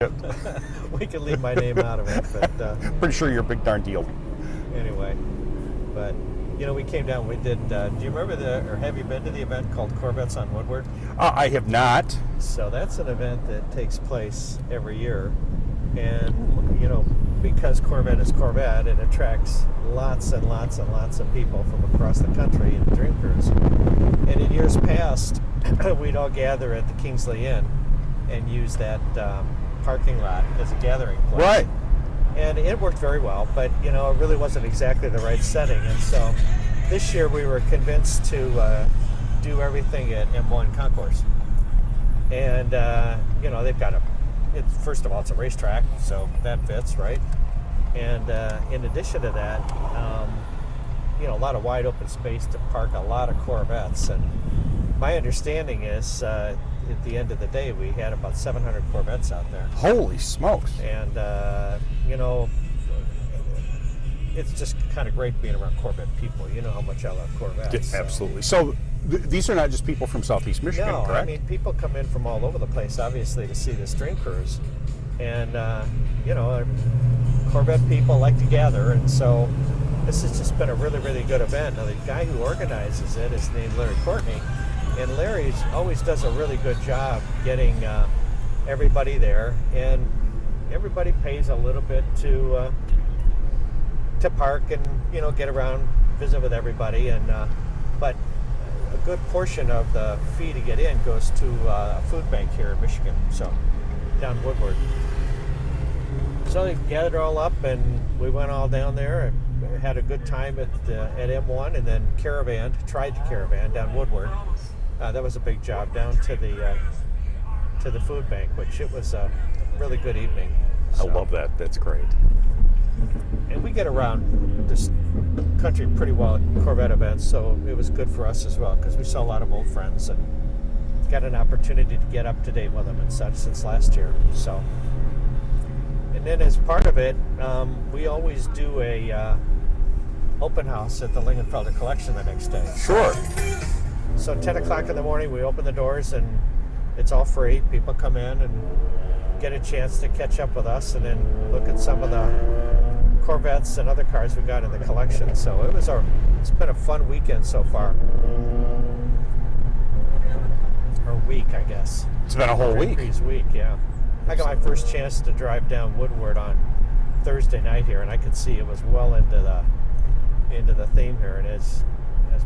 We can leave my name out of it, but Pretty sure you're a big darn deal. anyway. But we came down. We did. Do you remember or have you been to the event called Corvettes on Woodward? I have not. So that's an event that takes place every year, and because Corvette is Corvette, it attracts lots and lots and lots of people from across the country in the Dream Cruise. And in years past, we'd all gather at the Kingsley Inn and use that parking lot as a gathering place. Right. And it worked very well, but it really wasn't exactly the right setting. And so this year we were convinced to do everything at M1 Concourse. And they've got first of all, it's a racetrack, so that fits, right? And in addition to that, a lot of wide open space to park a lot of Corvettes. And my understanding is at the end of the day, we had about 700 Corvettes out there. Holy smokes. And, it's just kind of great being around Corvette people. You know how much I love Corvettes. Yeah, absolutely. So these are not just people from Southeast Michigan, no, correct? I mean, people come in from all over the place, obviously, to see this Dream Cruise. And, Corvette people like to gather, and so this has just been a really, really good event. Now, the guy who organizes it is named Larry Courtney, and Larry always does a really good job getting everybody there, and everybody pays a little bit to park and get around, visit with everybody, and but a good portion of the fee to get in goes to a food bank here in Michigan, so down Woodward. So they gathered all up, and we went all down there and had a good time at M1, and then tried to caravan down Woodward. That was a big job down to the food bank, which it was a really good evening. I love that. That's great. And we get around this country pretty well at Corvette events, so it was good for us as well because we saw a lot of old friends and got an opportunity to get up to date with them and such since last year. So, and then as part of it, we always do a open house at the Lingenfelter collection the next day. Sure. So 10 o'clock in the morning, we open the doors and it's all free. People come in and get a chance to catch up with us and then look at some of the Corvettes and other cars we got in the collection. So it's been a fun weekend so far. Or week, I guess. It's been a whole week. Week, yeah. I got my first chance to drive down Woodward on Thursday night here, and I could see it was well into the theme here, and as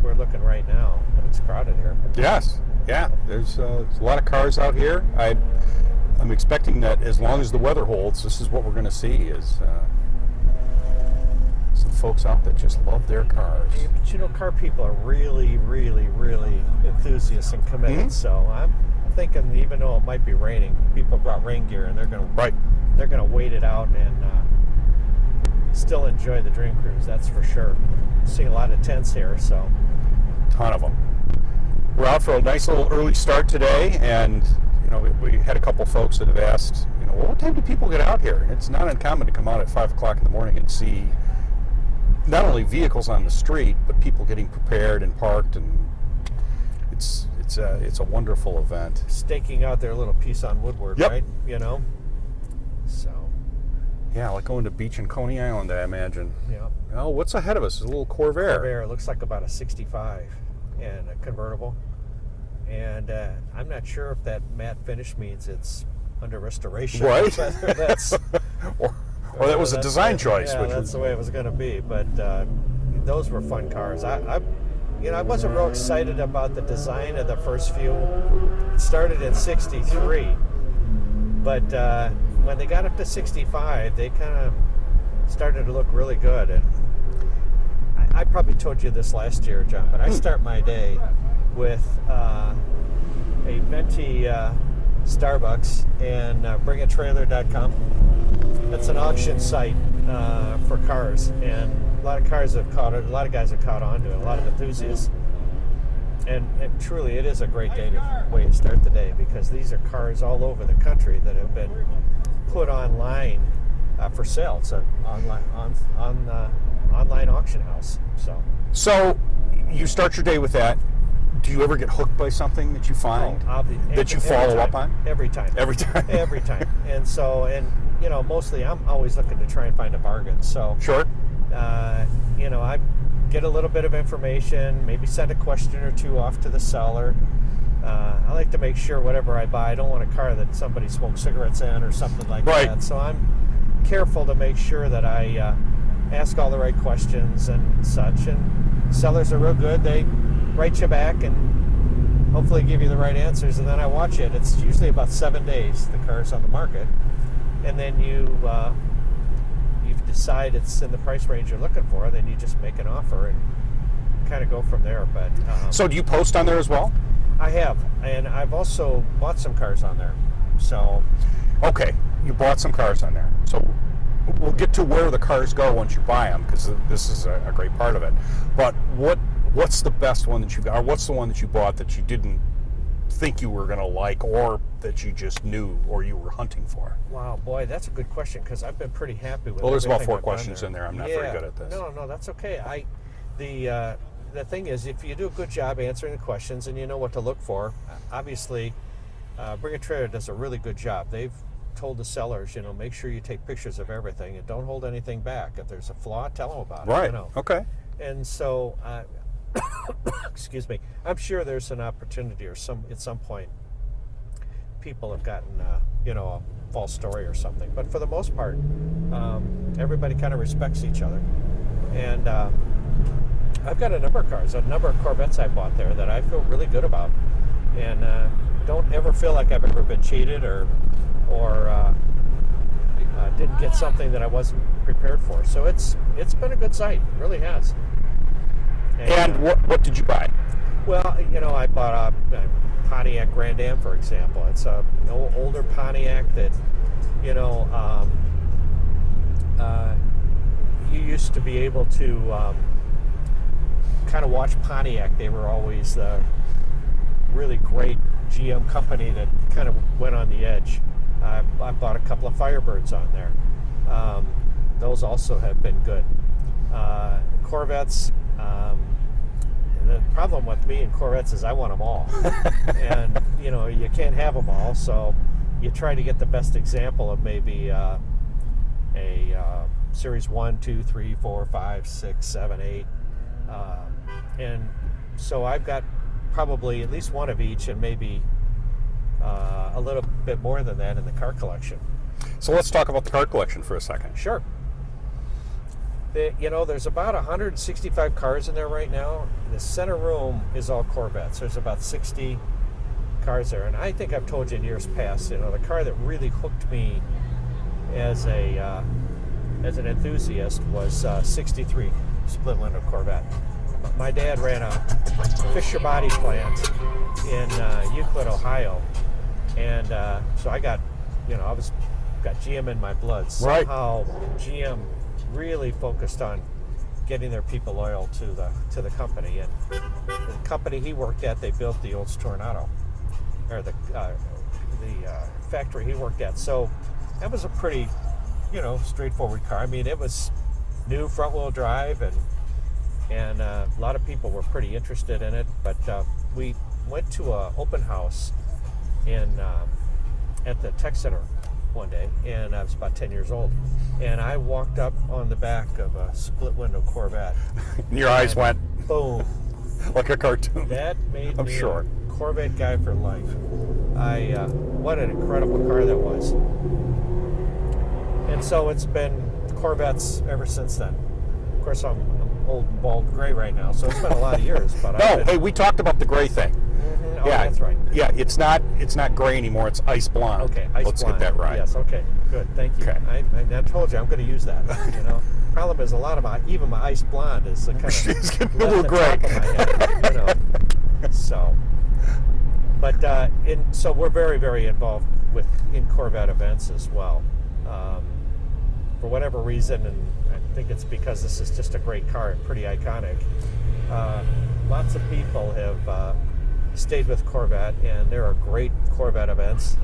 we're looking right now, it's crowded here. Yes. Yeah. There's a lot of cars out here. I'm expecting that as long as the weather holds, this is what we're going to see is some folks out that just love their cars. Yeah, but car people are really, really, really enthusiasts and committed. Mm-hmm. So I'm thinking, even though it might be raining, people brought rain gear and they're going to wait it out and still enjoy the Dream Cruise. That's for sure. Seeing a lot of tents here, so ton of them. We're out for a nice little early start today, and we had a couple folks that have asked, well, what time do people get out here? It's not uncommon to come out at 5 o'clock in the morning and see not only vehicles on the street, but people getting prepared and parked, and it's a wonderful event. Staking out their little piece on Woodward, yep. Right? So. Yeah, like going to beach in Coney Island, I imagine. Yeah. Oh, what's ahead of us? A little Corvair. Corvair. It looks like about a 65 and a convertible. And I'm not sure if that matte finish means it's under restoration. Right. That's, or that was a design choice. Yeah, that's the way it was going to be. But those were fun cars. I wasn't real excited about the design of the first few. It started in 63. But when they got up to 65, they kind of started to look really good. And I probably told you this last year, John, but I start my day with a venti Starbucks and bringatrailer.com. That's an auction site for cars, and a lot of guys have caught on to it, a lot of enthusiasts. And truly, it is a great way to start the day, because these are cars all over the country that have been put online for sale. It's an online auction house. So you start your day with that. Do you ever get hooked by something that you find that you follow up on? Every time. Every time. Every time. And so, you know, mostly I'm always looking to try and find a bargain. So, Sure. you know, I get a little bit of information, maybe send a question or two off to the seller. I like to make sure whatever I buy, I don't want a car that somebody smoked cigarettes in or something like Right. that. So I'm careful to make sure that I ask all the right questions and such. And sellers are real good. They write you back and hopefully give you the right answers, and then I watch it. It's usually about 7 days the car's on the market, and then you decide it's in the price range you're looking for. Then you just make an offer and kind of go from there. But So do you post on there as well? I have, and I've also bought some cars on there. So Okay, you bought some cars on there. So we'll get to where the cars go once you buy them, because this is a great part of it. But what's the best one that you got, or what's the one that you bought that you didn't think you were going to like, or that you just knew, or you were hunting for? wow, boy, that's a good question, because I've been pretty happy with. Well, there's about everything 4 I've done questions there. in there. I'm not very good at this. No, that's okay. The thing is, if you do a good job answering the questions and you know what to look for, obviously, Bring a Trailer does a really good job. They've told the sellers, you know, make sure you take pictures of everything and don't hold anything back. If there's a flaw, tell them about it. Right. You know? Okay. And so, excuse me, I'm sure there's an opportunity or at some point people have gotten, you know, a false story or something. But for the most part, everybody kind of respects each other. And I've got a number of cars, a number of Corvettes I bought there that I feel really good about. And don't ever feel like I've ever been cheated or didn't get something that I wasn't prepared for. So it's been a good site, it really has. And what did you buy? Well, you know, I bought a Pontiac Grand Am, for example. It's an older Pontiac that, you know, you used to be able to kind of watch Pontiac. They were always the really great GM company that kind of went on the edge. I bought a couple of Firebirds on there. Those also have been good. Corvettes, the problem with me and Corvettes is I want them all. And, you know, you can't have them all, so you try to get the best example of maybe a Series 1, 2, 3, 4, 5, 6, 7, 8. And so I've got probably at least one of each, and maybe a little bit more than that in the car collection. So let's talk about the car collection for a second. Sure. You know, there's about 165 cars in there right now. The center room is all Corvettes. There's about 60 cars there. And I think I've told you in years past, you know, the car that really hooked me as an enthusiast was 63 split window Corvette. My dad ran a Fisher body plant in Euclid, Ohio. And so I got, you know, got GM in my blood. Right. Somehow GM really focused on getting their people loyal to the company. And the company he worked at, they built the old Stornado, or the factory he worked at. So that was a pretty, you know, straightforward car. I mean, it was new front-wheel drive, and a lot of people were pretty interested in it. But we went to an open house at the tech center one day, and I was about 10 years old, and I walked up on the back of a split window Corvette. And your eyes went boom, like a cartoon. that made I'm me sure. a Corvette guy for life. What an incredible car that was. And so it's been Corvettes ever since then. Of course, I'm old and bald gray right now, so it's been a lot of years. But No, hey, we talked about the gray thing. Oh, Yeah, that's right. Yeah, it's not gray anymore. It's ice blonde. Okay, ice Let's blonde. get that right. Yes, okay, good, thank you. Okay. I told you I'm going to use that. You know, problem is a lot of even my ice blonde is kind of It's getting a left little the gray. top of my head, you know. So, but so we're very, very involved in Corvette events as well. For whatever reason, and I think it's because this is just a great car and pretty iconic. Lots of people have stayed with Corvette, and there are great Corvette events.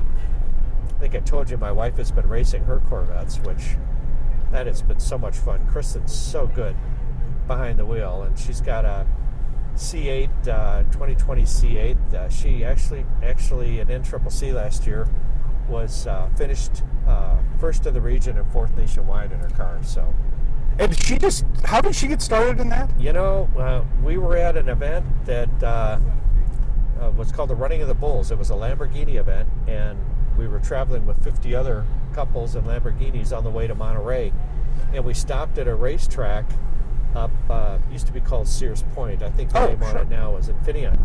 I think I told you my wife has been racing her Corvettes, which that has been so much fun. Kristen's so good behind the wheel, and she's got a C8, 2020 C8. She actually in NCCC last year was finished first in the region and fourth nationwide in her car. So, And how did she get started in that? you know, we were at an event that was called the Running of the Bulls. It was a Lamborghini event, and we were traveling with 50 other couples in Lamborghinis on the way to Monterey, and we stopped at a racetrack up, used to be called Sears Point. I think the name on it now is Infineon.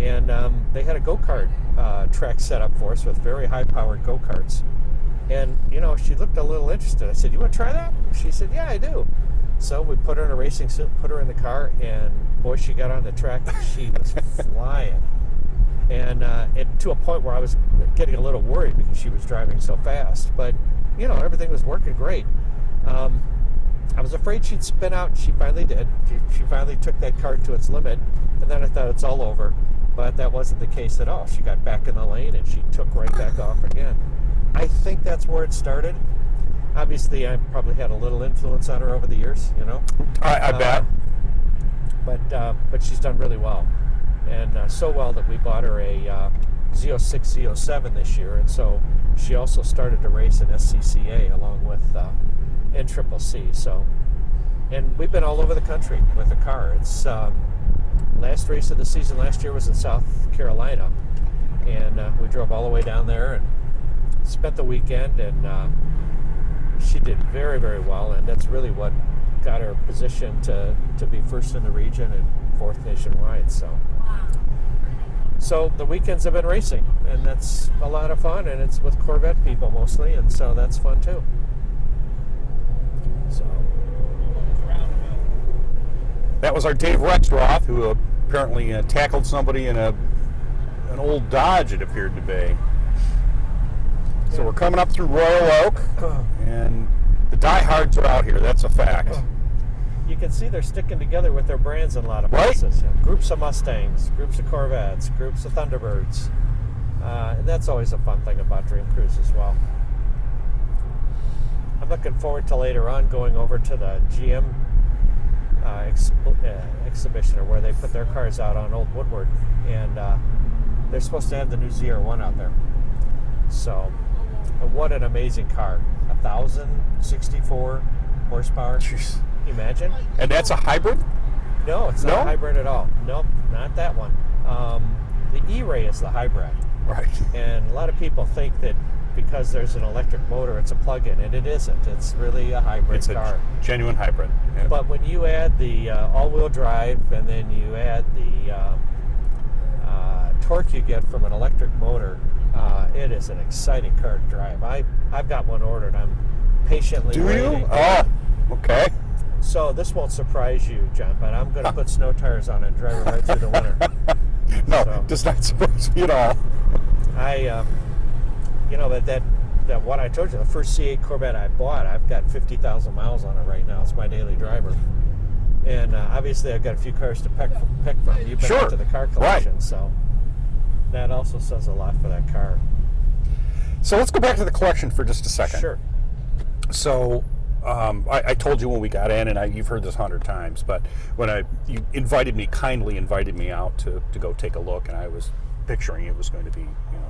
And they had a go-kart track set up for us with very high-powered go-karts. And, you know, she looked a little interested. I said, "You want to try that?" She said, "Yeah, I do." So we put her in a racing suit, put her in the car, and boy, she got on the track and she was flying. And to a point where I was getting a little worried because she was driving so fast. But, you know, everything was working great. I was afraid she'd spin out, and she finally did. She finally took that car to its limit, and then I thought it's all over. But that wasn't the case at all. She got back in the lane, and she took right back off again. I think that's where it started. Obviously, I probably had a little influence on her over the years, you know. I bet. But she's done really well, and so well that we bought her a Z06, Z07 this year, and so she also started to race in SCCA along with NCCC. So, and we've been all over the country with the car. It's last race of the season last year was in South Carolina, and we drove all the way down there and spent the weekend, and she did very, very well, and that's really what got her positioned to be first in the region and fourth nationwide. So the weekends have been racing, and that's a lot of fun, and it's with Corvette people mostly, and so that's fun too. So That was our Dave Rexroth, who apparently tackled somebody in an old Dodge, it appeared to be. So we're coming up through Royal Oak, and the diehards are out here. That's a fact. you can see they're sticking together with their brands in a lot of places. Right. Groups of Mustangs, groups of Corvettes, groups of Thunderbirds. And that's always a fun thing about Dream Cruise as well. I'm looking forward to later on going over to the GM exhibition, or where they put their cars out on Old Woodward, and they're supposed to have the new ZR1 out there. So, what an amazing car! 1,064 horsepower. Jeez. Can you imagine? And that's a hybrid? No, it's not a hybrid at all. Nope, not that one. The E-Ray is the hybrid. Right. And a lot of people think that because there's an electric motor, it's a plug-in, and it isn't. It's really a hybrid car. It's a genuine hybrid. Yeah. But when you add the all-wheel drive, and then you add the torque you get from an electric motor, it is an exciting car to drive. I've got one ordered. I'm patiently waiting. Do you? Oh, okay. So this won't surprise you, John, but I'm going to put snow tires on it and drive it right through the winter. No, So, does not surprise me at all. but that what I told you, the first C8 Corvette I bought, I've got 50,000 miles on it right now. It's my daily driver. And obviously I've got a few cars to pick from. You've been into the car collection, right. So that also says a lot for that car. So let's go back to the collection for just a second. Sure. So I told you when we got in, and you've heard this 100 times, but when you kindly invited me out to go take a look, and I was picturing it was going to be,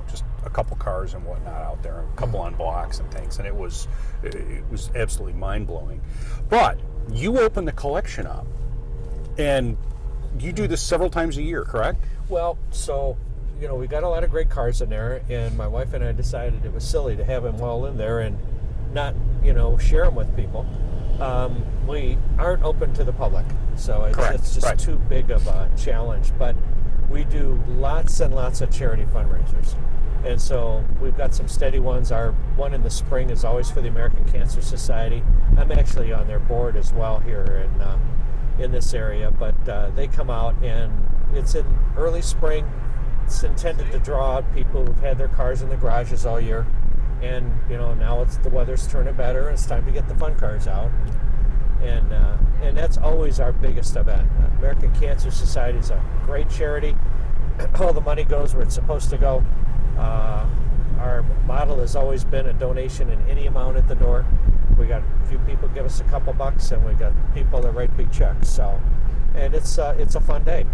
just a couple cars and whatnot out there, a couple on blocks and things, and it was absolutely mind-blowing. But you open the collection up, and you do this several times a year, correct? Well, so, we got a lot of great cars in there, and my wife and I decided it was silly to have them all in there and not, share them with people. We aren't open to the public, so it's just too big of a challenge. But we do lots and lots of charity fundraisers. And so we've got some steady ones. Our one in the spring is always for the American Cancer Society. I'm actually on their board as well here in this area, but they come out, and it's in early spring. It's intended to draw out people who've had their cars in the garages all year. And, now the weather's turning better, and it's time to get the fun cars out. And that's always our biggest event. American Cancer Society is a great charity. All the money goes where it's supposed to go. Our model has always been a donation in any amount at the door. We got a few people give us a couple bucks, and we got people that write big checks. So, and it's a fun day.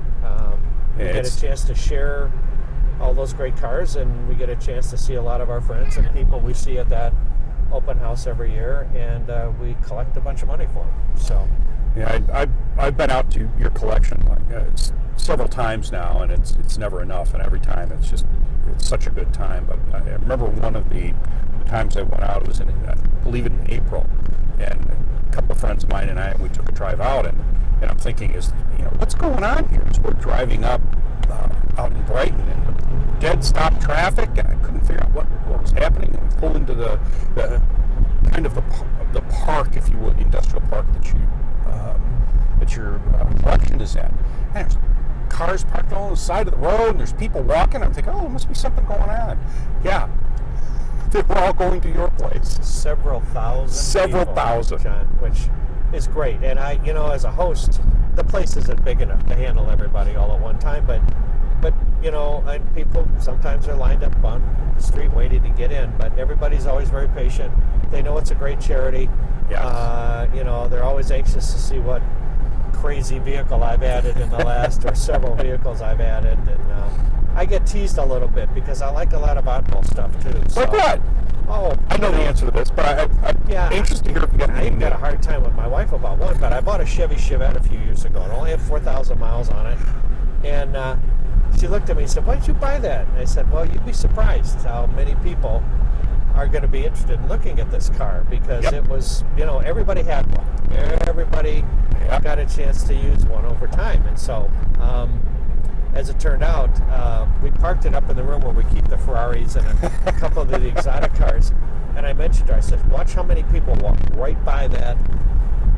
We get It's- a chance to share all those great cars, and we get a chance to see a lot of our friends and people we see at that open house every year, and we collect a bunch of money for them. So, Yeah, I've been out to your collection several times now, and it's never enough. And every time it's such a good time. But I remember one of the times I went out, it was in, I believe in April, and a couple of friends of mine and we took a drive out, and I'm thinking, what's going on here? So we're driving up out in Brighton, and dead stop traffic, and I couldn't figure out what was happening. And we pulled into the kind of the park, if you would, the industrial park that your collection is in. And there's cars parked on the side of the road, and there's people walking. I'm thinking, there must be something going on. Yeah, they were all going to your place. several thousand people, John, which is great. And I, as a host, the place isn't big enough to handle everybody all at one time, but and people sometimes are lined up on the street waiting to get in, but everybody's always very patient. They know it's a great charity. Yes. They're always anxious to see what crazy vehicle I've added in the last, or several vehicles I've added, and I get teased a little bit because I like a lot of oddball stuff too. So. Like what? Oh, I know the answer to this, but I'm anxious to hear if you got I anything got a new. hard time with my wife about one, but I bought a Chevy Chevette a few years ago. It only had 4,000 miles on it, and she looked at me and said, "Why did you buy that?" And I said, "Well, you'd be surprised how many people are going to be interested in looking at this car, because it was, everybody had one. Everybody got a chance to use one over time." And so, as it turned out, we parked it up in the room where we keep the Ferraris and a couple of the exotic cars. And I mentioned to her, I said, "Watch how many people walk right by that,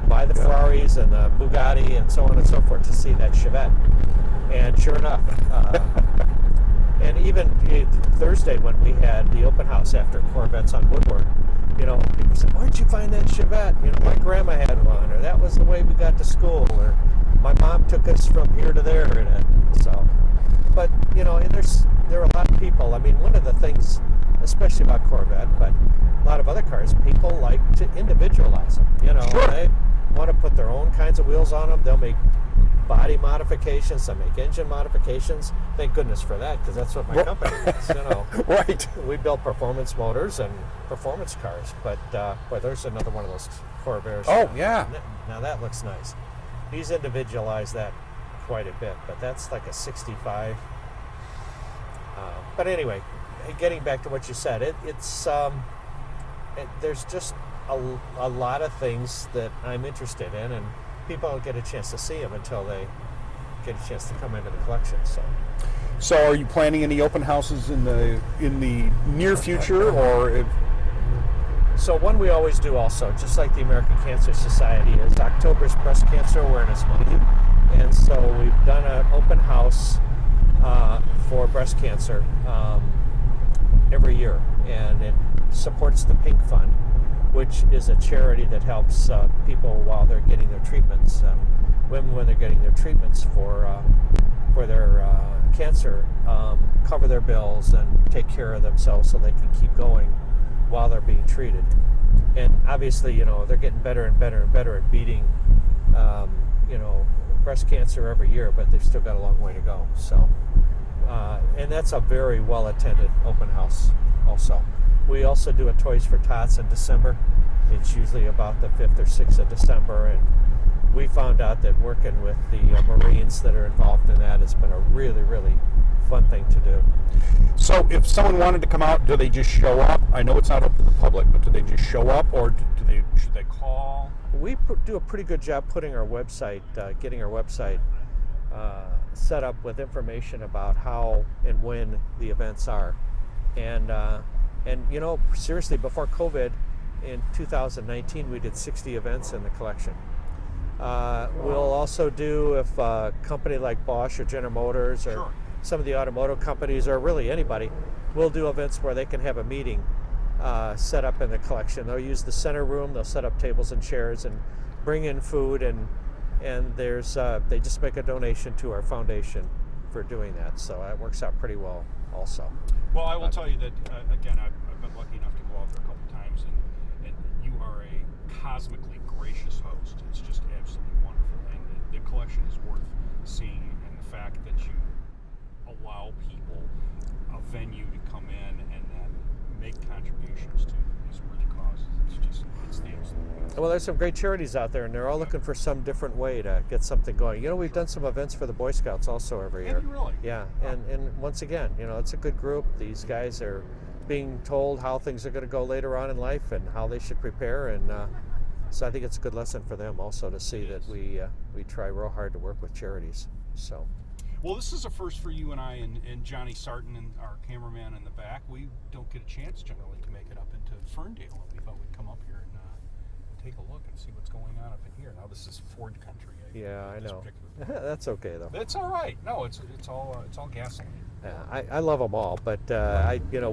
by the Ferraris and the Bugatti and so on and so forth to see that Chevette." And sure enough, and even Thursday when we had the open house after Corvettes on Woodward, people said, "Where'd you find that Chevette? My grandma had one," or "That was the way we got to school," or "My mom took us from here to there in it." So, but and there are a lot of people. I mean, one of the things, especially about Corvette, but a lot of other cars, people like to individualize them. Sure. They want to put their own kinds of wheels on them. They'll make body modifications, they'll make engine modifications. Thank goodness for that, because that's what my company does. Right. We build performance motors and performance cars, but boy, there's another one of those Corvairs. Oh, yeah. Now that looks nice. He's individualized that quite a bit, but that's like a 65. But anyway, getting back to what you said, there's just a lot of things that I'm interested in, and people don't get a chance to see them until they get a chance to come into the collection. So, are you planning any open houses in the near future, or? So one we always do also, just like the American Cancer Society, is October's Breast Cancer Awareness Month. And so we've done an open house for breast cancer every year, and it supports the Pink Fund, which is a charity that helps people while they're getting their treatments, women when they're getting their treatments for their cancer, cover their bills and take care of themselves so they can keep going while they're being treated. And obviously, they're getting better and better and better at beating, breast cancer every year, but they've still got a long way to go. So, and that's a very well-attended open house also. We also do a Toys for Tots in December. It's usually about the 5th or 6th of December, and we found out that working with the Marines that are involved in that has been a really, really fun thing to do. So if someone wanted to come out, do they just show up? I know it's not open to the public, but do they just show up, or should they call? We do a pretty good job putting our website, getting our website set up with information about how and when the events are. And seriously, before COVID, in 2019, we did 60 events in the collection. We'll also do, if a company like Bosch or General Motors or some of the automotive companies, or really anybody, we'll do events where they can have a meeting set up in the collection. They'll use the center room, they'll set up tables and chairs and bring in food, and there's they just make a donation to our foundation for doing that. So that works out pretty well also. Well, I will tell you that, again, I've been lucky enough to go out there a couple times, and you are a cosmically gracious host. It's just absolutely wonderful. And the collection is worth seeing, and the fact that you allow people a venue to come in and then make contributions to these worthy causes. It's the absolute best. Well, there's some great charities out there, and they're all looking for some different way to get something going. You know, we've done some events for the Boy Scouts also every year. Have you really? Yeah, and once again, you know, it's a good group. These guys are being told how things are going to go later on in life and how they should prepare, and so I think it's a good lesson for them also to see that we try real hard to work with charities. So. Well, this is a first for you and I and Johnny Sarton and our cameraman in the back. We don't get a chance generally to make it up into Ferndale, and we thought we'd come up here and take a look and see what's going on up in here. Now this is Ford country. Yeah, I know. That's okay though. It's all right. No, it's all gasoline. Yeah, I love them all, but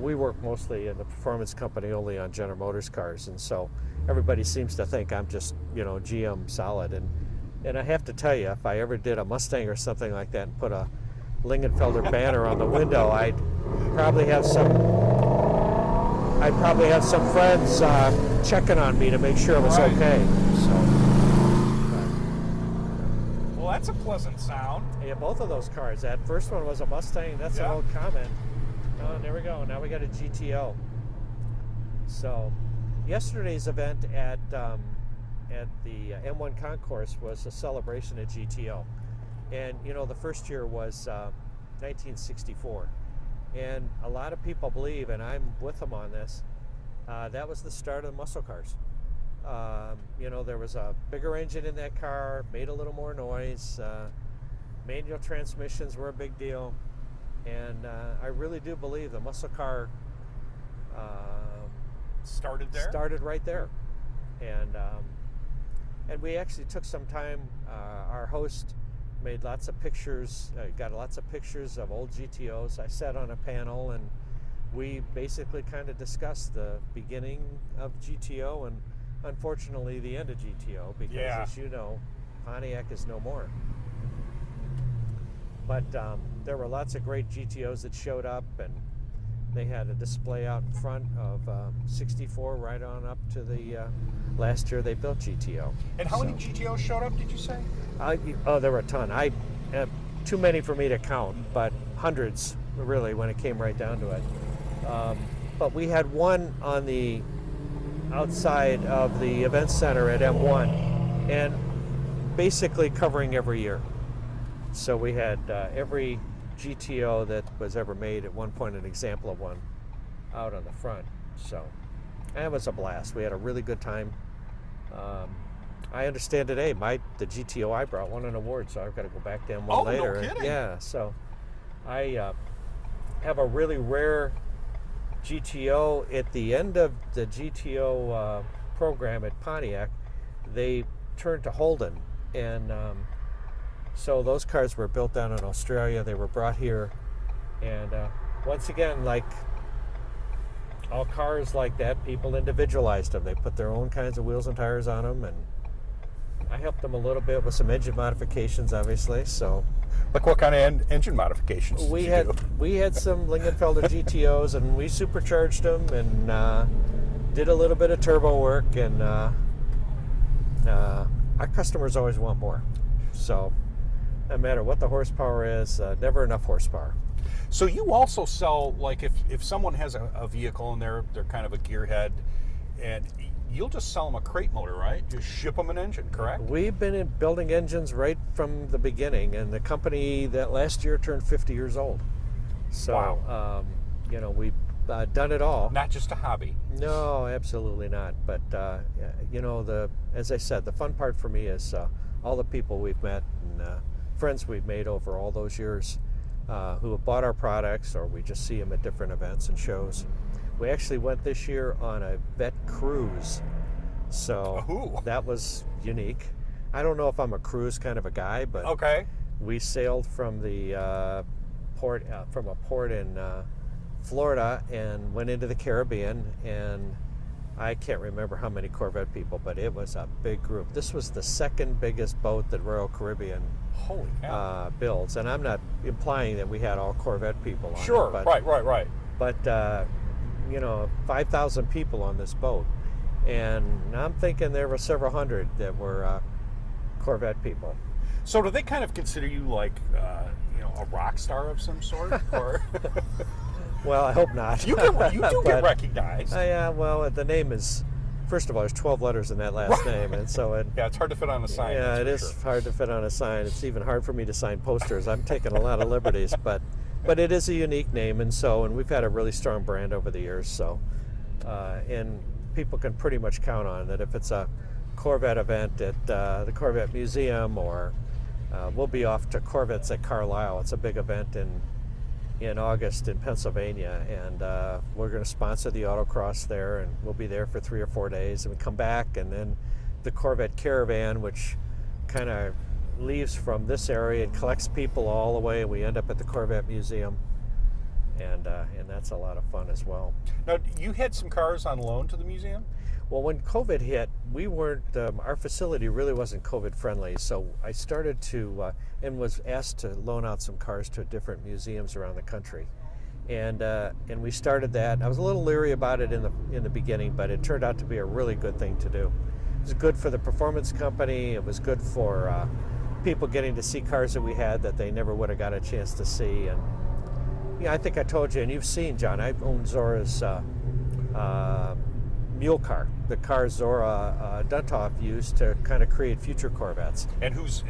we work mostly in the performance company only on General Motors cars, and so everybody seems to think I'm just GM solid, and I have to tell you, if I ever did a Mustang or something like that and put a Lingenfelter banner on the window, I'd probably have some friends checking on me to make sure it was okay. Well, that's a pleasant sound. Yeah, both of those cars. That first one was a Mustang. That's an old comment. Oh, there we go. Now we got a GTO. So, yesterday's event at the M1 Concourse was a celebration of GTO, and the first year was 1964, and a lot of people believe, and I'm with them on this, that was the start of the muscle cars. There was a bigger engine in that car, made a little more noise, manual transmissions were a big deal, and I really do believe the muscle car started right there. And we actually took some time. Our host made lots of pictures, got lots of pictures of old GTOs. I sat on a panel, and we basically kind of discussed the beginning of GTO and unfortunately the end of GTO, because as you know, Pontiac is no more. But there were lots of great GTOs that showed up, and they had a display out in front of 64 right on up to the last year they built GTO. And how many GTOs showed up, did you say? There were a ton. Too many for me to count, but hundreds really when it came right down to it. But we had one on the outside of the event center at M1, and basically covering every year. So we had every GTO that was ever made at one point, an example of one out on the front. So it was a blast. We had a really good time. I understand today the GTO I brought won an award, so I've got to go back to M1 later. No kidding. Yeah, so I have a really rare GTO. At the end of the GTO program at Pontiac, they turned to Holden, and so those cars were built down in Australia. They were brought here, and once again, like all cars like that, people individualized them. They put their own kinds of wheels and tires on them, and I helped them a little bit with some engine modifications, obviously. So, like what kind of engine modifications did you do? We had some Lingenfelter GTOs, and we supercharged them and did a little bit of turbo work, and our customers always want more. So no matter what the horsepower is, never enough horsepower. So you also sell, like if someone has a vehicle and they're kind of a gearhead, and you'll just sell them a crate motor, right? Just ship them an engine, correct? We've been building engines right from the beginning, and the company that last year turned 50 years old. So, wow. We've done it all. Not just a hobby. No, absolutely not. But, as I said, the fun part for me is all the people we've met and friends we've made over all those years who have bought our products, or we just see them at different events and shows. We actually went this year on a vet cruise, so that was unique. I don't know if I'm a cruise kind of a guy, but we sailed from the port in Florida and went into the Caribbean, and I can't remember how many Corvette people, but it was a big group. This was the second biggest boat that Royal Caribbean builds, and I'm not implying that we had all Corvette people on Sure, it, but, right. But 5,000 people on this boat, and I'm thinking there were several hundred that were Corvette people. So do they kind of consider you like, a rock star of some sort? Or Well, I hope not. you do get recognized. Yeah, well, the name is, first of all, there's 12 letters in that last name, and so Yeah, it's hard to fit on a sign. yeah, it that's is for sure. hard to fit on a sign. It's even hard for me to sign posters. I'm taking a lot of liberties, but it is a unique name, and we've had a really strong brand over the years. So, and people can pretty much count on that if it's a Corvette event at the Corvette Museum, or we'll be off to Corvettes at Carlisle. It's a big event in August in Pennsylvania, and we're going to sponsor the autocross there, and we'll be there for 3 or 4 days, and we come back, and then the Corvette Caravan, which kind of leaves from this area and collects people all the way, and we end up at the Corvette Museum, and that's a lot of fun as well. Now, you had some cars on loan to the museum? Well, when COVID hit, we weren't, our facility really wasn't COVID friendly, so I started to, and was asked to loan out some cars to different museums around the country. And we started that. I was a little leery about it in the beginning, but it turned out to be a really good thing to do. It was good for the performance company. It was good for people getting to see cars that we had that they never would have got a chance to see. And I think I told you, and you've seen, John, I've owned Zora's mule car, the car Zora Duntov used to kind of create future Corvettes. And who's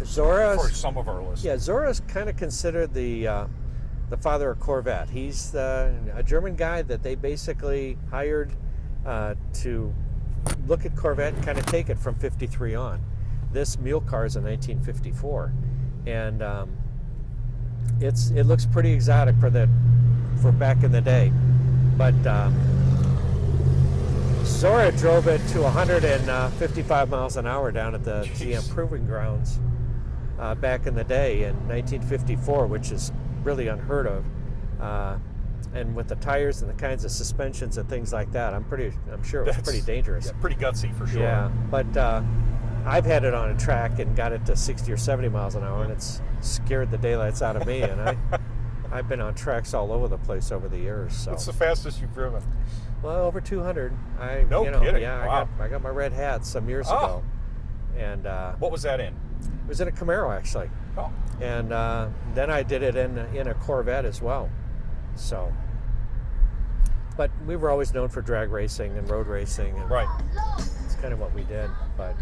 Zora? For some of our listeners. Yeah, Zora's kind of considered the father of Corvette. He's a German guy that they basically hired to look at Corvette and kind of take it from 53 on. This mule car is a 1954, and it looks pretty exotic for back in the day, but. Zora drove it to 155 miles an hour down at the GM Proving Grounds back in the day in 1954, which is really unheard of. And with the tires and the kinds of suspensions and things like that, I'm sure it was pretty dangerous. Yeah, pretty gutsy for sure. Yeah, but I've had it on a track and got it to 60 or 70 miles an hour, and it's scared the daylights out of me. And I've been on tracks all over the place over the years. So. What's the fastest you've driven? Well, over 200. No kidding. Yeah, wow. I got my red hat some years ago, and what was that in? It was in a Camaro actually. Oh. And then I did it in a Corvette as well. So, but we were always known for drag racing and road racing, and Right. it's kind of what we did. But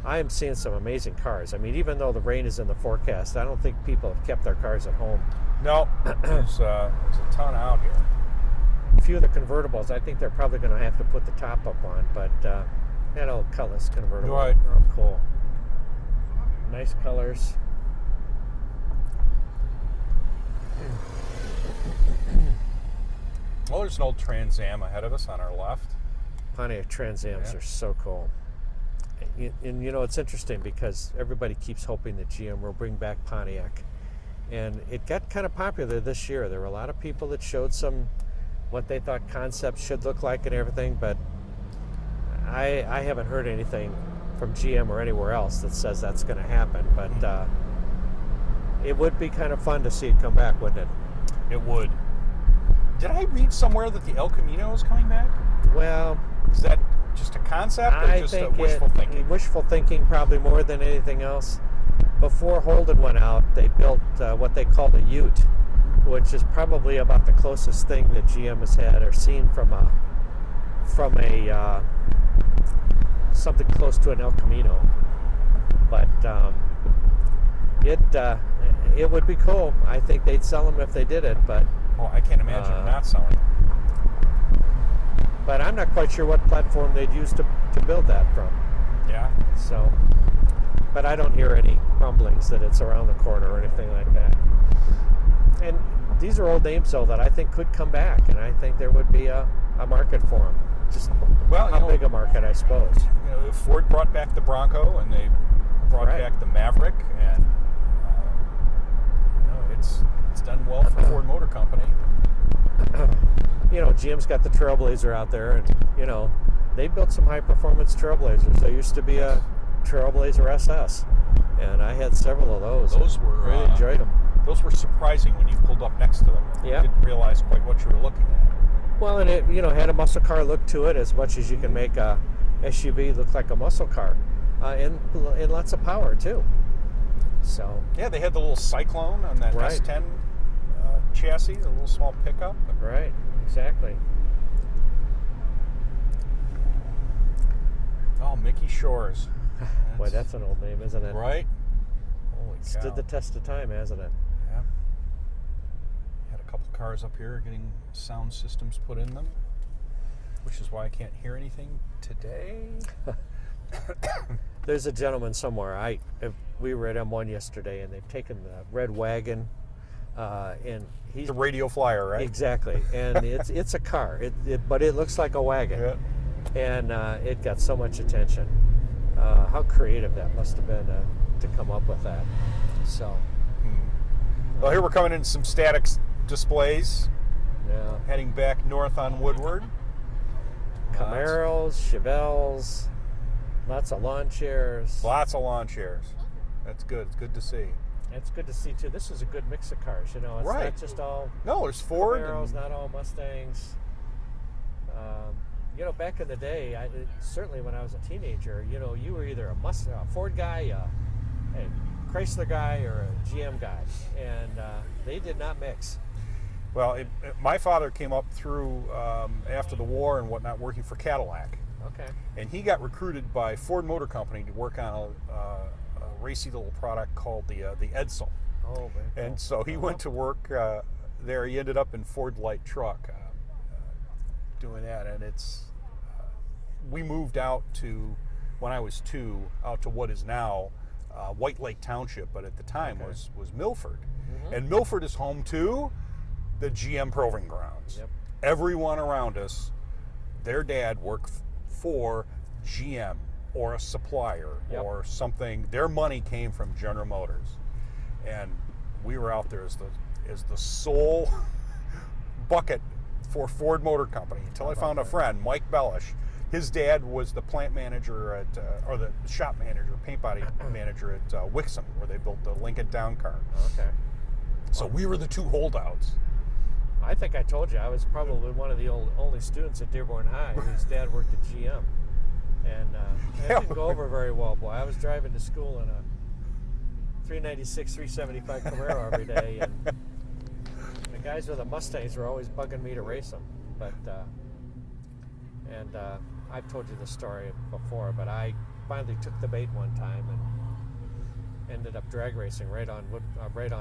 I am seeing some amazing cars. I mean, even though the rain is in the forecast, I don't think people have kept their cars at home. No, there's a ton out here. A few of the convertibles, I think they're probably going to have to put the top up on, but that old Cutlass convertible, Right. oh, cool. Nice colors. Well, there's an old Trans Am ahead of us on our left. Pontiac Trans Ams are so cool. And it's interesting because everybody keeps hoping that GM will bring back Pontiac. And it got kind of popular this year. There were a lot of people that showed what they thought concepts should look like and everything, but I haven't heard anything from GM or anywhere else that says that's going to happen. But it would be kind of fun to see it come back, wouldn't it? It would. Did I read somewhere that the El Camino is coming back? Well, is that just a concept or I just think wishful thinking? Wishful thinking probably more than anything else. Before Holden went out, they built what they called a Ute, which is probably about the closest thing that GM has had or seen from a something close to an El Camino. But it would be cool. I think they'd sell them if they did it, but I can't imagine them not selling. But I'm not quite sure what platform they'd use to build that from. Yeah. So, but I don't hear any rumblings that it's around the corner or anything like that. And these are old names, though, that I think could come back, and I think there would be a market for them. Just how big a market, I suppose. Ford brought back the Bronco, and they brought back the Maverick, and it's done well for Ford Motor Company. GM's got the Trailblazer out there, and they built some high-performance Trailblazers. There used to be a Trailblazer SS, and I had several of those. Those were really enjoyed them. Those were surprising when you pulled up next to them. Yeah. You didn't realize quite what you were looking at. Well, and it had a muscle car look to it, as much as you can make a SUV look like a muscle car. and lots of power too. So Yeah, they had the little Cyclone on that Right. S10 chassis, the little small pickup. right, exactly. Oh, Mickey Shores. Boy, that's an old name, isn't it? Right? Holy cow. Stood the test of time, hasn't it? Yeah. Had a couple cars up here getting sound systems put in them, which is why I can't hear anything today. There's a gentleman somewhere. We were at M1 yesterday, and they've taken the red wagon, and he's The radio flyer, right? exactly, and it's a car. But it looks like a wagon, Yeah. and it got so much attention. How creative that must have been to come up with that. So, Well, here we're coming in some static displays, yeah, heading back north on Woodward. Camaros, Chevelles, lots of lawn chairs. Lots of lawn chairs. That's good. It's good to see. It's good to see too. This is a good mix of cars. You know, it's Right. not just all No, there's Ford. Camaros, and- not all Mustangs. You know, back in the day, certainly when I was a teenager, you know, you were either a Ford guy, a Chrysler guy, or a GM guy, and they did not mix. Well, my father came up through after the war and whatnot, working for Cadillac, Okay. and he got recruited by Ford Motor Company to work on a racy little product called the Edsel. Oh, very cool. And so he went to work there. He ended up in Ford Light Truck doing that, and we moved out to, when I was 2, out to what is now White Lake Township, but at the time was Milford. And Milford is home to the GM Proving Grounds. Yep. Everyone around us, their dad worked for GM or a supplier Yep. or something. Their money came from General Motors, and we were out there as the sole bucket for Ford Motor Company until I found a friend, Mike Bellish. His dad was the plant manager at, or the shop manager, paint body manager at Wixom, where they built the Lincoln Town Car. Okay. So we were the two holdouts. I think I told you I was probably one of the only students at Dearborn High whose dad worked at GM, and that didn't go over very well, boy. I was driving to school in a 396, 375 Camaro every day, and the guys with the Mustangs were always bugging me to race them. But I've told you this story before, but I finally took the bait one time and ended up drag racing right on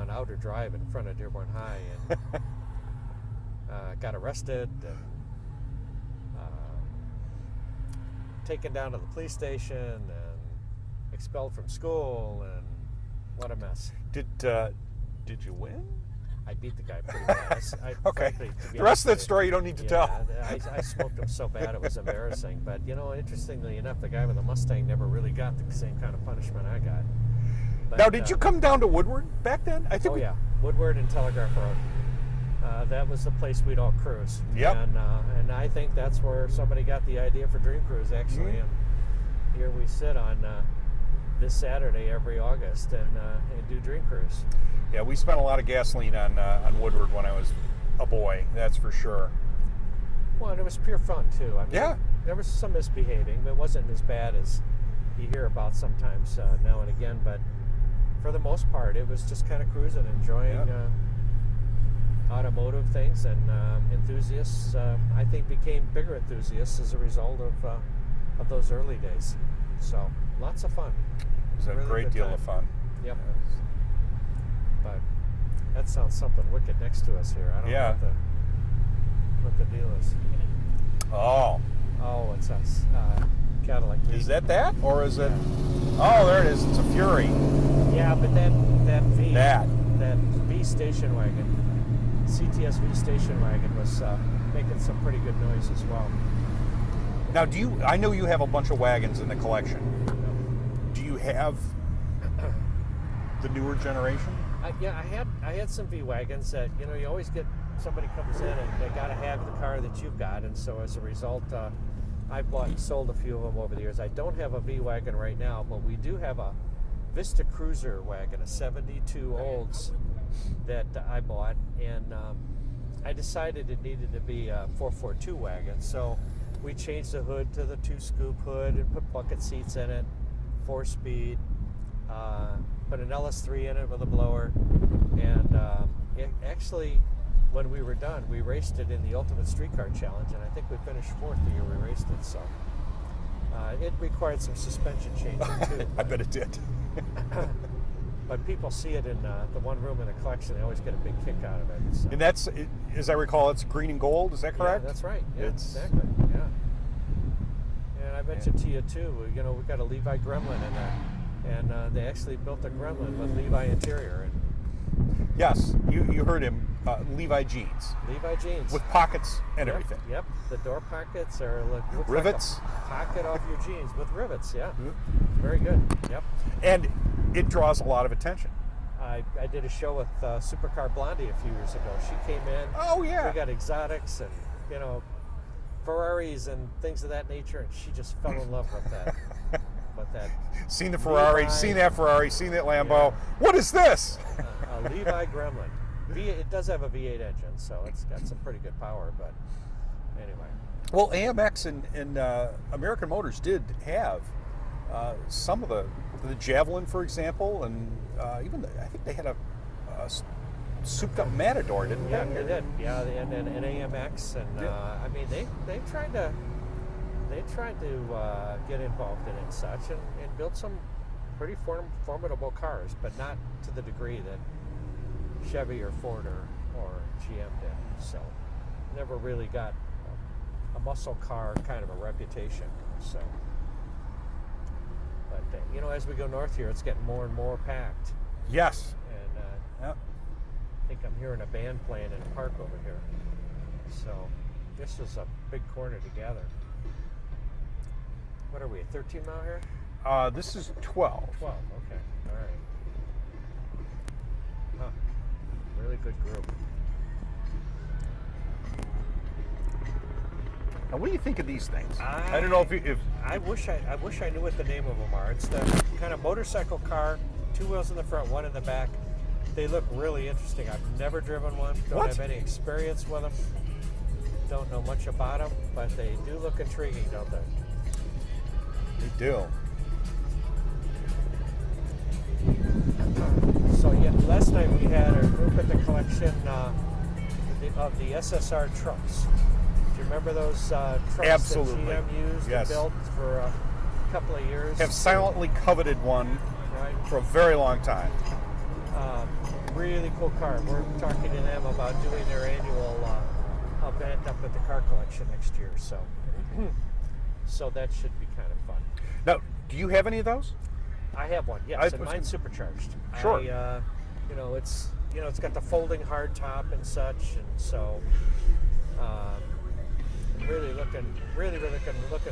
Outer Drive in front of Dearborn High, and got arrested and taken down to the police station and expelled from school, and what a mess. Did you win? I beat the guy pretty bad. Okay. Frankly, to be The rest of honest that with story you don't need to you, tell. I smoked him so bad it was embarrassing. But you know, interestingly enough, the guy with the Mustang never really got the same kind of punishment I got. But, Now, did you come down to Woodward back then? I think. Oh yeah, Woodward and Telegraph Road. That was the place we'd all cruise. Yep. And I think that's where somebody got the idea for Dream Cruise, actually. And here we sit on this Saturday every August and do Dream Cruise. Yeah, we spent a lot of gasoline on Woodward when I was a boy. That's for sure. Well, and it was pure fun too. I mean, Yeah. There was some misbehaving, but it wasn't as bad as you hear about sometimes now and again. But for the most part, it was just kind of cruising, enjoying automotive things, and enthusiasts. I think became bigger enthusiasts as a result of those early days. So lots of fun. It was a Really great good deal time. of fun. Yep. But that sounds something wicked next to us here. I don't Yeah. know what the deal is. Oh, Oh, it's us. Cadillac. is that? Or is it? Oh, there it is. It's a Fury. Yeah, but that V. That. That V station wagon, CTS V station wagon, was making some pretty good noise as well. Now, I know you have a bunch of wagons in the collection. Do you have the newer generation? I had some V wagons that, you know, you always get somebody comes in and they got to have the car that you've got, and so as a result, I bought and sold a few of them over the years. I don't have a V wagon right now, but we do have a Vista Cruiser wagon, a 72 Olds that I bought, and I decided it needed to be a 442 wagon, so we changed the hood to the 2-scoop hood and put bucket seats in it, 4-speed, put an LS3 in it with a blower, and it actually, when we were done, we raced it in the Ultimate Streetcar Challenge, and I think we finished 4th the year we raced it. So it required some suspension changing too. I bet it did. But people see it in the one room in the collection. They always get a big kick out of it. So. And that's, as I recall, it's green and gold. Is that correct? Yeah, that's right. Yeah, It's- exactly. Yeah. And I mentioned to you too. You know, we got a Levi Gremlin in there, and they actually built a Gremlin with Levi interior and Yes, you heard him. Levi jeans Levi jeans with pockets and Yep, everything. Yep. The door pockets are look Rivets? like a pocket off your jeans with rivets. Yeah. Very good. Yep. And it draws a lot of attention. I did a show with Supercar Blondie a few years ago. She came in. Oh, yeah. We got exotics and Ferraris and things of that nature, and she just fell in love with that. With that. Seen the Ferrari, Levi. seen that Ferrari, seen that Lambo. What is this? A Levi Gremlin. It does have a V8 engine, so it's got some pretty good power. But anyway. Well, AMX and American Motors did have some of the Javelin, for example, and even I think they had a souped-up Matador, didn't Yeah, they? they did. Yeah, and AMX, and Yeah. I mean they tried to get involved in it and such, and build some pretty formidable cars, but not to the degree that Chevy or Ford or GM did. So never really got a muscle car kind of a reputation. So, but as we go north here, it's getting more and more packed, Yes. and Yep. I think I'm hearing a band playing in a park over here. So this is a big corner to gather. What are we, 13 mile here? This is 12. 12, okay, all right. Huh, really good group. Now, what do you think of these things? I don't know if I wish I knew what the name of them are. It's the kind of motorcycle car, 2 wheels in the front, 1 in the back. They look really interesting. I've never driven one. Don't What? have any experience with them. Don't know much about them, but they do look intriguing, don't they? they do. So yeah, last night we had a group at the collection of the SSR trucks. Do you remember those trucks Absolutely. that GM used Yes. and built for a couple of years? Have silently coveted one Right. for a very long time. Really cool car. We're talking to them about doing their annual event up at the car collection next year. So that should be kind of fun. Now, do you have any of those? I have one, yes, I and was mine's supercharged. Sure. It's got the folding hard top and such, and so really looking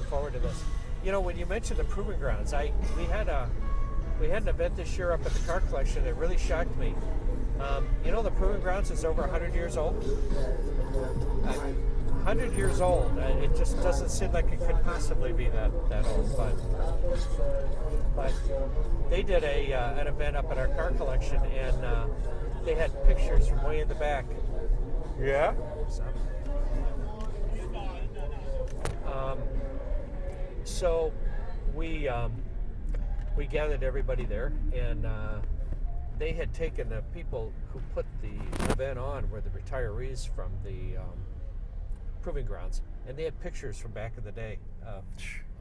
forward to this. When you mentioned the proving grounds, we had an event this year up at the car collection that really shocked me. The proving grounds is over 100 years old. 100 years old. It just doesn't seem like it could possibly be that old, but they did an event up at our car collection, and they had pictures from way in the back. Yeah. So we gathered everybody there, and they had taken the people who put the event on were the retirees from the proving grounds, and they had pictures from back in the day of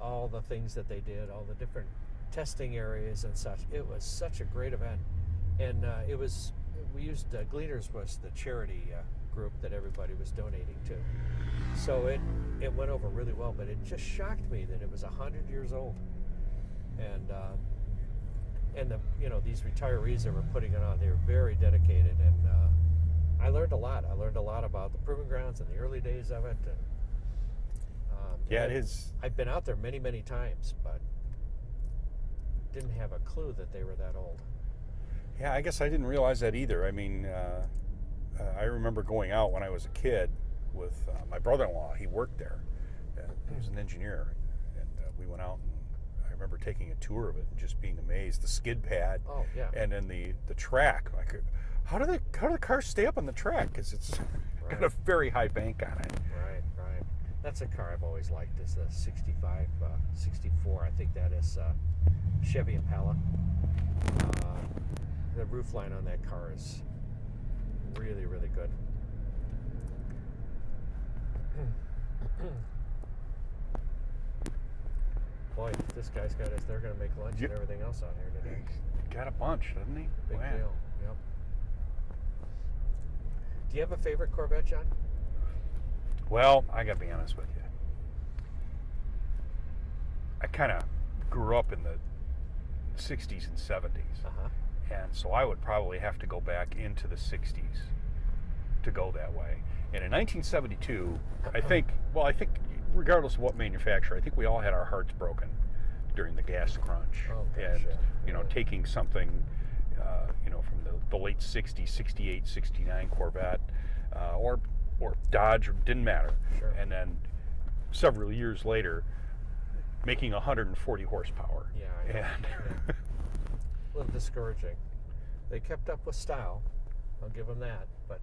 all the things that they did, all the different testing areas and such. It was such a great event, and we used Gleaners was the charity group that everybody was donating to, so it went over really well. But it just shocked me that it was 100 years old, and these retirees that were putting it on, they were very dedicated, and I learned a lot. I learned a lot about the proving grounds and the early days of it. And, It is. I've been out there many, many times, but didn't have a clue that they were that old. Yeah, I guess I didn't realize that either. I mean, I remember going out when I was a kid with my brother-in-law. He worked there. He was an engineer, and we went out, and I remember taking a tour of it and just being amazed. The skid pad, Oh, yeah. and then the track. Like, how do the cars stay up on the track? Because it's got a very high bank on it. Right. That's a car I've always liked. Is the 65, 64 64. I think that is Chevy Impala. The roof line on that car is really, really good. Boy, this guy's got us. They're going to make lunch and everything else out here today. Got a bunch, doesn't he? Big Wow. deal. Yep. Do you have a favorite Corvette, John? Well, I got to be honest with you. I kind of grew up in the 60s and 70s. Uh-huh. And so I would probably have to go back into the 60s to go that way. And in 1972, I think regardless of what manufacturer, I think we all had our hearts broken during the gas crunch. Oh, gosh, and, yeah. taking something, from the late 60s, 68, 69 Corvette, or Dodge, didn't matter. Sure. And then several years later, making 140 horsepower. Yeah, I know. And A little discouraging. They kept up with style. I'll give them that. But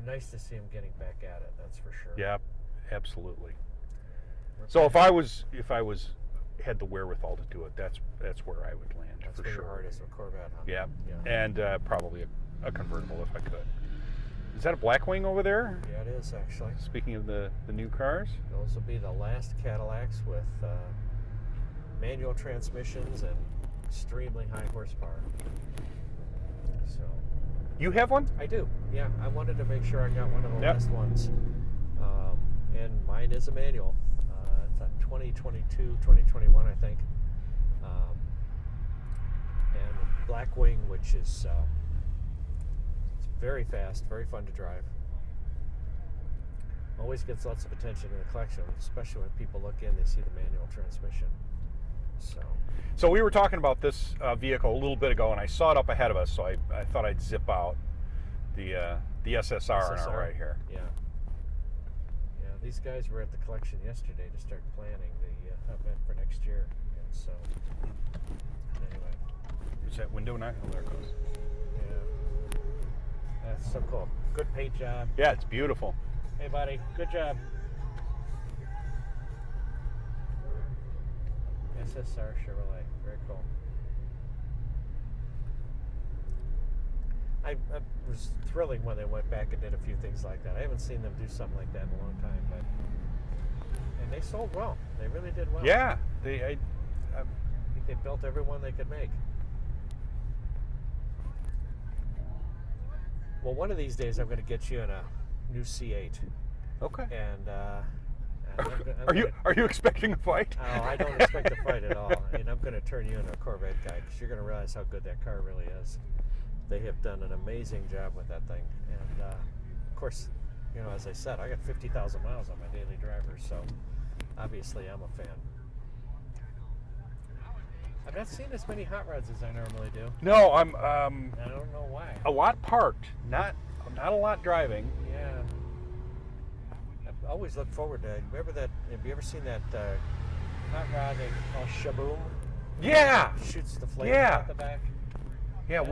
nice to see them getting back at it. That's for sure. yeah, absolutely. So if I had the wherewithal to do it, that's where I would land. That's for where sure. your heart is with Corvette, huh? Yeah, Yeah. and probably a convertible if I could. Is that a Blackwing over there? Yeah, it is actually. Speaking of the new cars? Those will be the last Cadillacs with manual transmissions and extremely high horsepower. So You have one? I do. Yeah, I wanted to make sure I got one of the Yep. last ones. And mine is a manual. It's a 2022, 2021, I think. And Blackwing, which is it's very fast, very fun to drive. Always gets lots of attention in the collection, especially when people look in, they see the manual transmission. So we were talking about this vehicle a little bit ago, and I saw it up ahead of us, so I thought I'd zip out the SSR on our right here. Yeah. Yeah, these guys were at the collection yesterday to start planning the event for next year. And so, anyway. Is that window not? Oh, there it goes. Yeah. That's so cool. Good paint job. Yeah, it's beautiful. Hey, buddy. Good job. SSR Chevrolet. Very cool. I was thrilling when they went back and did a few things like that. I haven't seen them do something like that in a long time, and they sold well. They really did well. Yeah, I think they built every one they could make. Well, one of these days I'm going to get you in a new C8. okay. And Are you expecting a fight? Oh, I don't expect a fight at all. And I'm going to turn you into a Corvette guy because you're going to realize how good that car really is. They have done an amazing job with that thing. And, of course, as I said, I got 50,000 miles on my daily driver, so obviously I'm a fan. I've not seen as many hot rods as I normally do. No, I don't know why. a lot parked, not a lot driving. Yeah. I always look forward to it. Remember that? Have you ever seen that hot rod they call Shaboom? Yeah. Shoots the flame Yeah. out the back. Yeah,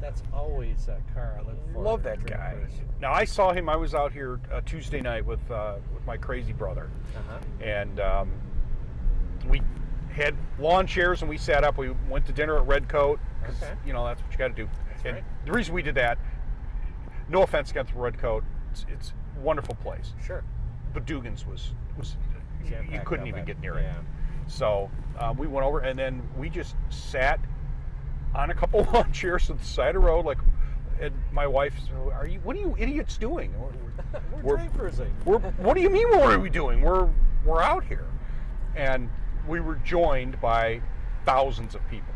That's always a car I look for. love that guy. Now I saw him. I was out here Tuesday night with my crazy brother, and we had lawn chairs and we sat up. We went to dinner at Red Coat because Okay. That's what you got to do. That's and right. the reason we did that, no offense against Red Coat, it's a wonderful place. Sure. But Dugan's was you Jam-packed couldn't up even at- get near it. yeah. So we went over and then we just sat on a couple lawn chairs to the side of the road, and my wife said, what are you idiots doing? We're dream cruising. What do you mean what are we doing? We're out here. And we were joined by thousands of people.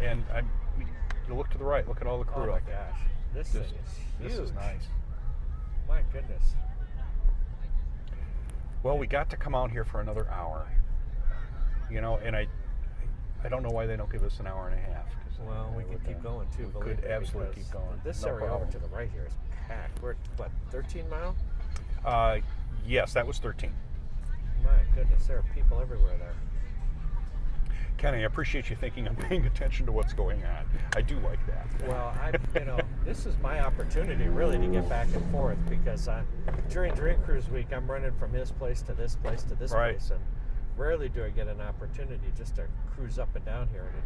And you look to the right, look at all the crew Oh my out there. gosh. This thing is huge. This is nice. My goodness. Well, we got to come out here for another hour. And I don't know why they don't give us an hour and a half. Well, we could keep going too. We believe could me, absolutely because keep going. This No area problem. over to the right here is packed. We're at, 13 mile? Yes, that was 13. My goodness, there are people everywhere there. Kenny, I appreciate you thinking I'm paying attention to what's going on. I do like that. Well, this is my opportunity really to get back and forth because during Dream Cruise week, I'm running from his place to this place to this Right. place, and rarely do I get an opportunity just to cruise up and down here and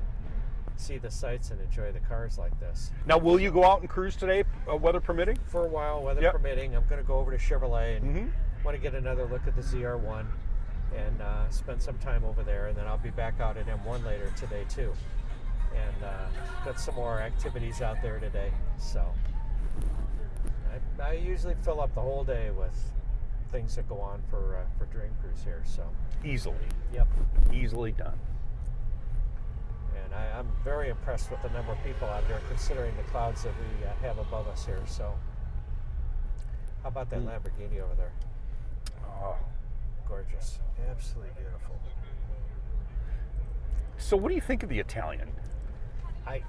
see the sights and enjoy the cars like this. Now, will you go out and cruise today, weather permitting? For a while, weather permitting, I'm going to go over to Chevrolet and want to get another look at the ZR1 and spend some time over there, and then I'll be back out at M1 later today too, and got some more activities out there today. So I usually fill up the whole day with things that go on for Dream Cruise here. So Easily. Yep. Easily done. And I'm very impressed with the number of people out there, considering the clouds that we have above us here. So how about that Lamborghini over there? Oh, Gorgeous. Absolutely beautiful. so what do you think of the Italian? I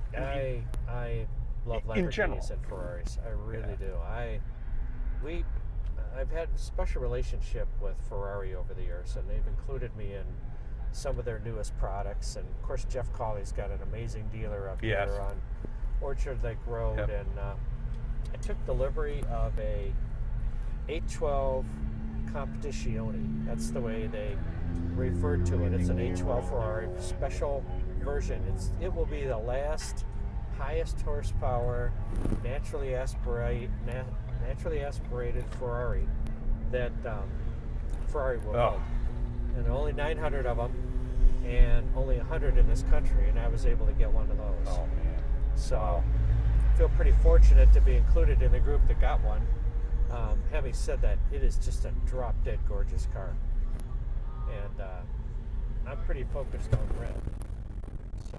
love In general. Lamborghinis and Ferraris. I really do. I've had a special relationship with Ferrari over the years, and they've included me in some of their newest products. And of course, Jeff Cawley's got an amazing dealer up here on Orchard Lake Road. Yep. And I took delivery of a 812 Competizione. That's the way they referred to it. It's an 812 Ferrari special version. It will be the last highest horsepower, naturally aspirated Ferrari that Ferrari will build. And only 900 of them, and only 100 in this country, and I was able to get one of those. Oh, man. So I feel pretty fortunate to be included in the group that got one. Having said that, it is just a drop-dead gorgeous car. And I'm pretty focused on red. So.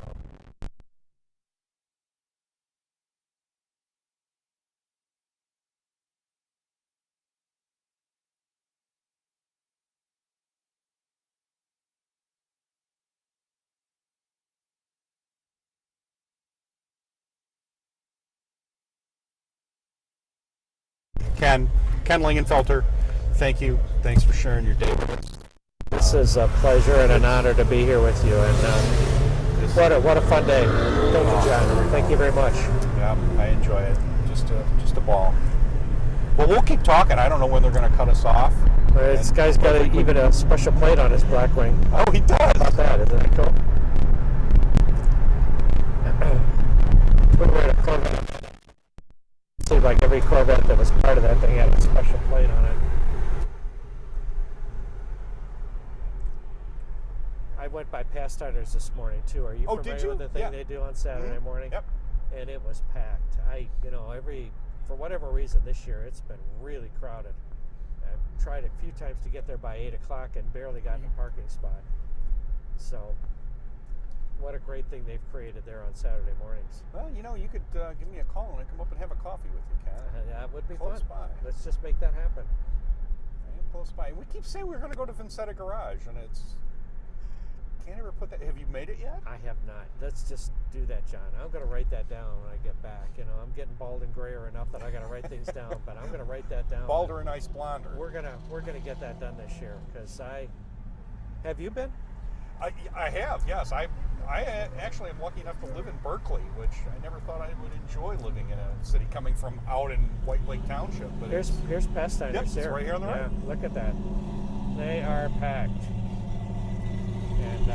Ken Lingenfelter, thank you. Thanks for sharing your day with us. This is a pleasure and an honor to be here with you, and what a fun day. Thank you, John. Thank you very much. Yeah, I enjoy it. Just a ball. Well, we'll keep talking. I don't know when they're going to cut us off. This guy's got even a special plate on his Blackwing. Oh, he does. How about that? Isn't that cool? Woodward, a Corvette. Seemed like every Corvette that was part of that thing had a special plate on it. I went by Pathfinders this morning too. Are you familiar with the thing they do on Saturday morning? Yep. And it was packed. For whatever reason this year, it's been really crowded. I've tried a few times to get there by 8 o'clock and barely got in a parking spot. So, what a great thing they've created there on Saturday mornings. Well, you could give me a call and I come up and have a coffee with you, Ken. That would be Close fun. by. Let's just make that happen. I am close by. We keep saying we're going to go to Vincetta Garage, and can't ever put that. Have you made it yet? I have not. Let's just do that, John. I'm going to write that down when I get back. I'm getting bald and grayer enough that I got to write things down, but I'm going to write that down. Balder and ice blonder. We're gonna get that done this year, because have you been? I have, yes. I actually am lucky enough to live in Berkeley, which I never thought I would enjoy living in a city coming from out in White Lake Township. But here's Pathfinders. Yep, it's right here on the right. Look at that. They are packed. And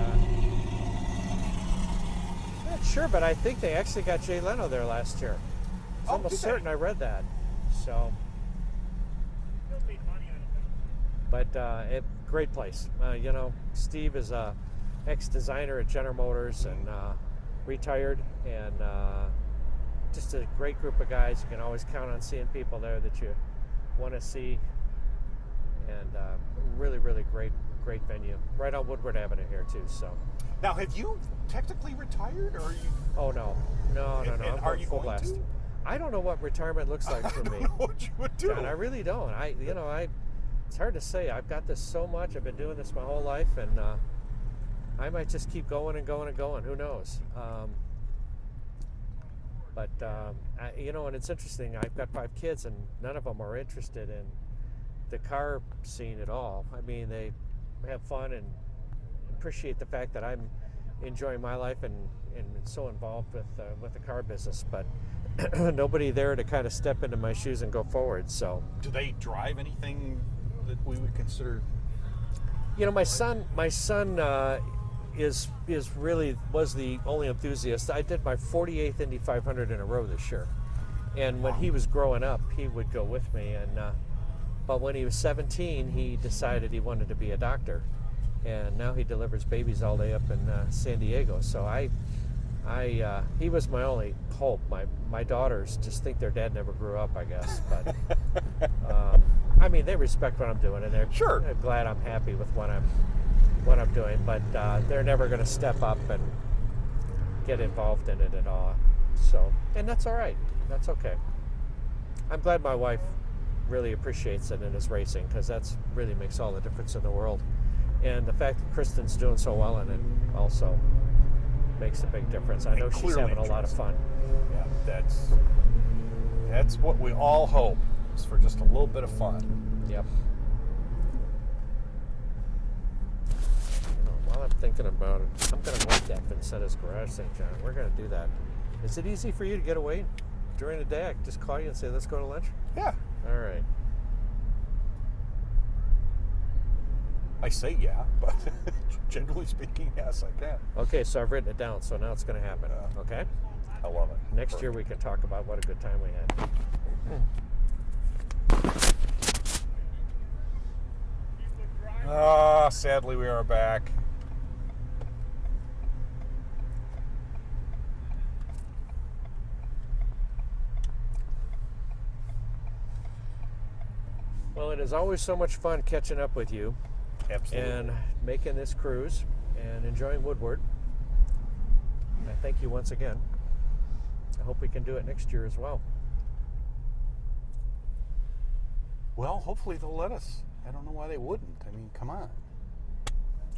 not sure, but I think they actually got Jay Leno there last year. I'm almost certain I read that. So, but great place. Steve is a ex-designer at General Motors and retired, and just a great group of guys. You can always count on seeing people there that you want to see, and really, really great venue. Right on Woodward Avenue here too. So. Now, have you technically retired, or are you? Oh no. And I'm are you full going blast. to? I don't know what retirement looks like for me. I don't know what you would do. John, I really don't. It's hard to say. I've got this so much. I've been doing this my whole life, and I might just keep going and going and going. Who knows? And it's interesting. I've got 5 kids, and none of them are interested in the car scene at all. I mean, they have fun and appreciate the fact that I'm enjoying my life and so involved with the car business, but nobody there to kind of step into my shoes and go forward. So, do they drive anything that we would consider? You know, my son is really was the only enthusiast. I did my 48th Indy 500 in a row this year, and when he was growing up, he would go with me. And but when he was 17, he decided he wanted to be a doctor, and now he delivers babies all day up in San Diego. So he was my only hope. My daughters just think their dad never grew up, I guess. But I mean, they respect what I'm doing, and they're glad I'm happy with what I'm doing. But they're never going to step up and get involved in it at all. So, and that's all right. That's okay. I'm glad my wife really appreciates it and is racing, because that's really makes all the difference in the world. And the fact that Kristen's doing so well in it also makes a big difference. I know she's having a lot of fun. Yeah, that's what we all hope, is for just a little bit of fun. Yep. You know, while I'm thinking about it, I'm going to work that Vincetta's Garage, St. John. We're going to do that. Is it easy for you to get away during the day? I can just call you and say, let's go to lunch? Yeah. All right. I say yeah, but generally speaking, yes, I can. Okay, so I've written it down, so now it's going to happen. Okay? I love it. Next year we can talk about what a good time we had. Sadly, we are back. Well, it is always so much fun catching up with you. Absolutely. And making this cruise and enjoying Woodward. I thank you once again. I hope we can do it next year as well. Well, hopefully they'll let us. I don't know why they wouldn't. I mean, come on.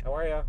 How are you?